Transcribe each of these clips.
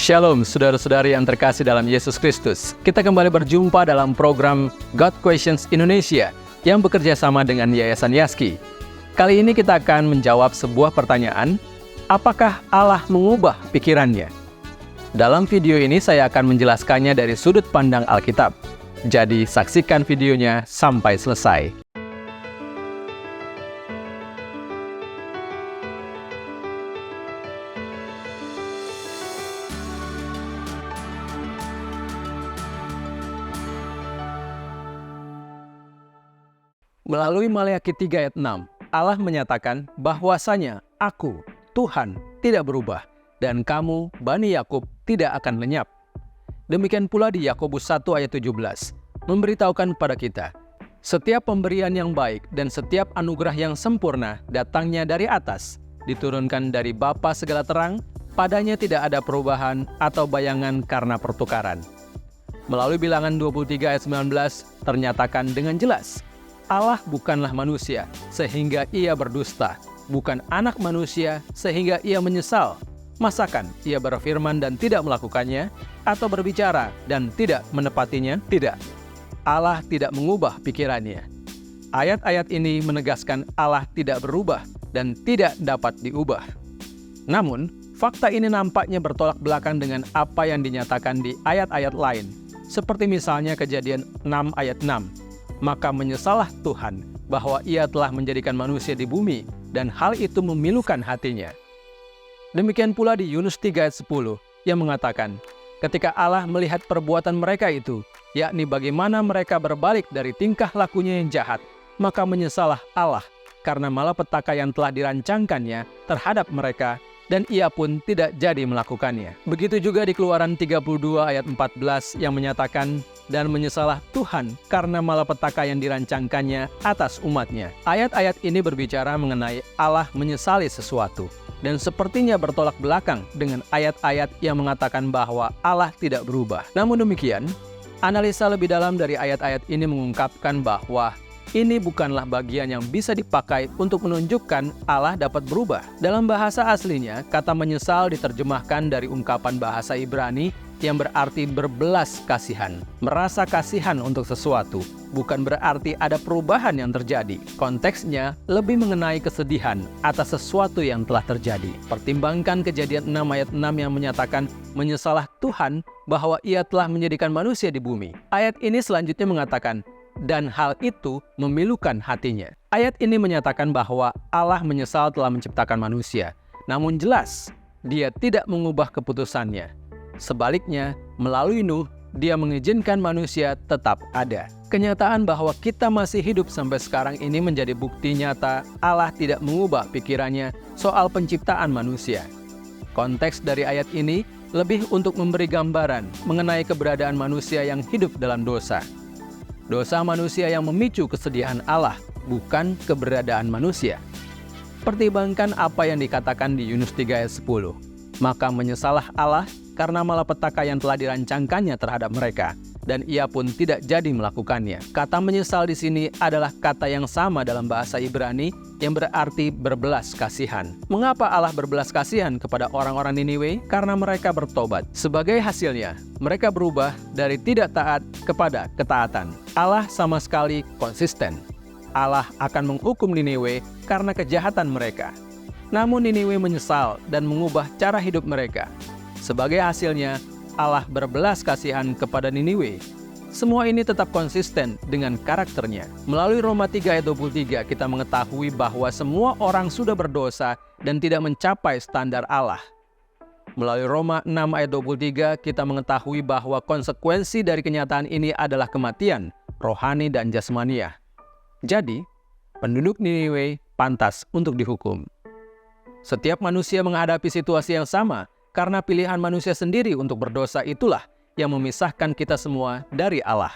Shalom saudara-saudari yang terkasih dalam Yesus Kristus. Kita kembali berjumpa dalam program God Questions Indonesia yang bekerja sama dengan Yayasan Yaski. Kali ini kita akan menjawab sebuah pertanyaan, apakah Allah mengubah pikirannya? Dalam video ini saya akan menjelaskannya dari sudut pandang Alkitab. Jadi saksikan videonya sampai selesai. Melalui Maleakhi 3 ayat 6, Allah menyatakan bahwasanya Aku, Tuhan, tidak berubah, dan kamu, Bani Yakub, tidak akan lenyap. Demikian pula di Yakobus 1 ayat 17, memberitahukan kepada kita, setiap pemberian yang baik dan setiap anugerah yang sempurna datangnya dari atas, diturunkan dari Bapa segala terang, padanya tidak ada perubahan atau bayangan karena pertukaran. Melalui bilangan 23 ayat 19, ternyatakan dengan jelas, Allah bukanlah manusia, sehingga ia berdusta, bukan anak manusia, sehingga ia menyesal. Masakan ia berfirman dan tidak melakukannya, atau berbicara dan tidak menepatinya? Tidak. Allah tidak mengubah pikirannya. Ayat-ayat ini menegaskan Allah tidak berubah dan tidak dapat diubah. Namun, fakta ini nampaknya bertolak belakang dengan apa yang dinyatakan di ayat-ayat lain, seperti misalnya Kejadian 6 ayat 6. Maka menyesallah Tuhan bahwa ia telah menjadikan manusia di bumi dan hal itu memilukan hatinya. Demikian pula di Yunus 3 ayat 10 yang mengatakan, ketika Allah melihat perbuatan mereka itu, yakni bagaimana mereka berbalik dari tingkah lakunya yang jahat, maka menyesallah Allah karena malapetaka yang telah dirancangkannya terhadap mereka dan ia pun tidak jadi melakukannya. Begitu juga di Keluaran 32 ayat 14 yang menyatakan, dan menyesallah Tuhan karena malapetaka yang dirancangkannya atas umatnya. Ayat-ayat ini berbicara mengenai Allah menyesali sesuatu, dan sepertinya bertolak belakang dengan ayat-ayat yang mengatakan bahwa Allah tidak berubah. Namun demikian, analisa lebih dalam dari ayat-ayat ini mengungkapkan bahwa ini bukanlah bagian yang bisa dipakai untuk menunjukkan Allah dapat berubah. Dalam bahasa aslinya, kata menyesal diterjemahkan dari ungkapan bahasa Ibrani yang berarti berbelas kasihan. Merasa kasihan untuk sesuatu, bukan berarti ada perubahan yang terjadi. Konteksnya lebih mengenai kesedihan atas sesuatu yang telah terjadi. Pertimbangkan Kejadian 6 ayat 6 yang menyatakan, menyesallah Tuhan bahwa ia telah menjadikan manusia di bumi. Ayat ini selanjutnya mengatakan, dan hal itu memilukan hatinya. Ayat ini menyatakan bahwa Allah menyesal telah menciptakan manusia. Namun jelas, dia tidak mengubah keputusannya. Sebaliknya, melalui Nuh, dia mengizinkan manusia tetap ada. Kenyataan bahwa kita masih hidup sampai sekarang ini menjadi bukti nyata Allah tidak mengubah pikirannya soal penciptaan manusia. Konteks dari ayat ini lebih untuk memberi gambaran mengenai keberadaan manusia yang hidup dalam dosa. Dosa manusia yang memicu kesedihan Allah, bukan keberadaan manusia. Pertimbangkan apa yang dikatakan di Yunus 3 ayat 10. Maka menyesallah Allah karena malapetaka yang telah dirancangkannya terhadap mereka, dan ia pun tidak jadi melakukannya. Kata menyesal di sini adalah kata yang sama dalam bahasa Ibrani yang berarti berbelas kasihan. Mengapa Allah berbelas kasihan kepada orang-orang Niniwe? Karena mereka bertobat. Sebagai hasilnya, mereka berubah dari tidak taat kepada ketaatan. Allah sama sekali konsisten. Allah akan menghukum Niniwe karena kejahatan mereka. Namun Niniwe menyesal dan mengubah cara hidup mereka. Sebagai hasilnya, Allah berbelas kasihan kepada Niniwe. Semua ini tetap konsisten dengan karakternya. Melalui Roma 3 ayat 23, kita mengetahui bahwa semua orang sudah berdosa dan tidak mencapai standar Allah. Melalui Roma 6 ayat 23, kita mengetahui bahwa konsekuensi dari kenyataan ini adalah kematian, rohani dan jasmaniah. Jadi, penduduk Niniwe pantas untuk dihukum. Setiap manusia menghadapi situasi yang sama, karena pilihan manusia sendiri untuk berdosa itulah yang memisahkan kita semua dari Allah.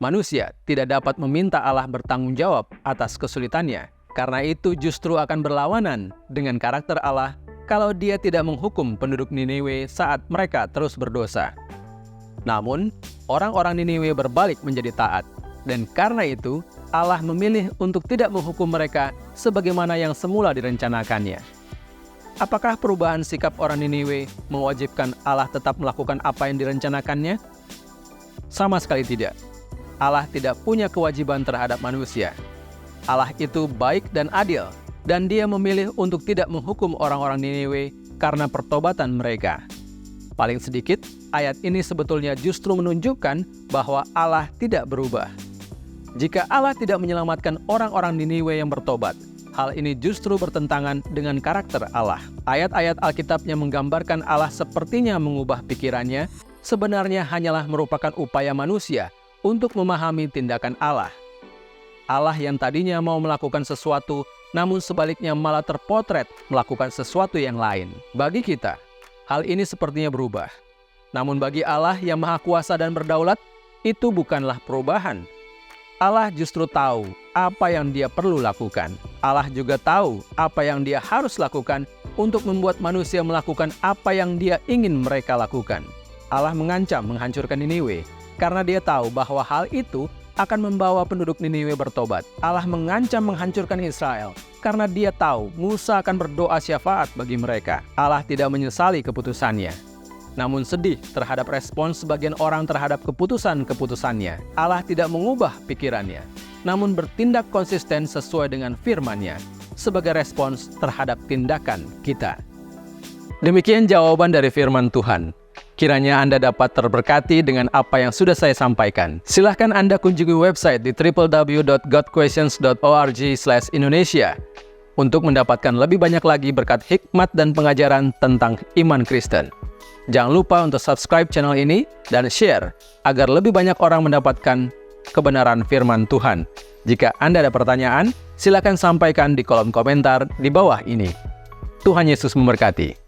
Manusia tidak dapat meminta Allah bertanggung jawab atas kesulitannya, karena itu justru akan berlawanan dengan karakter Allah kalau dia tidak menghukum penduduk Niniwe saat mereka terus berdosa. Namun, orang-orang Niniwe berbalik menjadi taat, dan karena itu Allah memilih untuk tidak menghukum mereka sebagaimana yang semula direncanakannya. Apakah perubahan sikap orang Niniwe mewajibkan Allah tetap melakukan apa yang direncanakannya? Sama sekali tidak. Allah tidak punya kewajiban terhadap manusia. Allah itu baik dan adil, dan Dia memilih untuk tidak menghukum orang-orang Niniwe karena pertobatan mereka. Paling sedikit, ayat ini sebetulnya justru menunjukkan bahwa Allah tidak berubah. Jika Allah tidak menyelamatkan orang-orang Niniwe yang bertobat, hal ini justru bertentangan dengan karakter Allah. Ayat-ayat Alkitabnya menggambarkan Allah sepertinya mengubah pikirannya, sebenarnya hanyalah merupakan upaya manusia untuk memahami tindakan Allah. Allah yang tadinya mau melakukan sesuatu, namun sebaliknya malah terpotret melakukan sesuatu yang lain. Bagi kita, hal ini sepertinya berubah. Namun bagi Allah yang Maha Kuasa dan berdaulat, itu bukanlah perubahan. Allah justru tahu apa yang Dia perlu lakukan. Allah juga tahu apa yang Dia harus lakukan untuk membuat manusia melakukan apa yang Dia ingin mereka lakukan. Allah mengancam menghancurkan Niniwe karena Dia tahu bahwa hal itu akan membawa penduduk Niniwe bertobat. Allah mengancam menghancurkan Israel karena Dia tahu Musa akan berdoa syafaat bagi mereka. Allah tidak menyesali keputusannya, namun sedih terhadap respons sebagian orang terhadap keputusan-keputusannya. Allah tidak mengubah pikirannya, namun bertindak konsisten sesuai dengan firman-Nya sebagai respons terhadap tindakan kita. Demikian jawaban dari firman Tuhan. Kiranya Anda dapat terberkati dengan apa yang sudah saya sampaikan. Silahkan Anda kunjungi website di www.godquestions.org/Indonesia untuk mendapatkan lebih banyak lagi berkat hikmat dan pengajaran tentang iman Kristen. Jangan lupa untuk subscribe channel ini dan share agar lebih banyak orang mendapatkan kebenaran firman Tuhan. Jika Anda ada pertanyaan, silakan sampaikan di kolom komentar di bawah ini. Tuhan Yesus memberkati.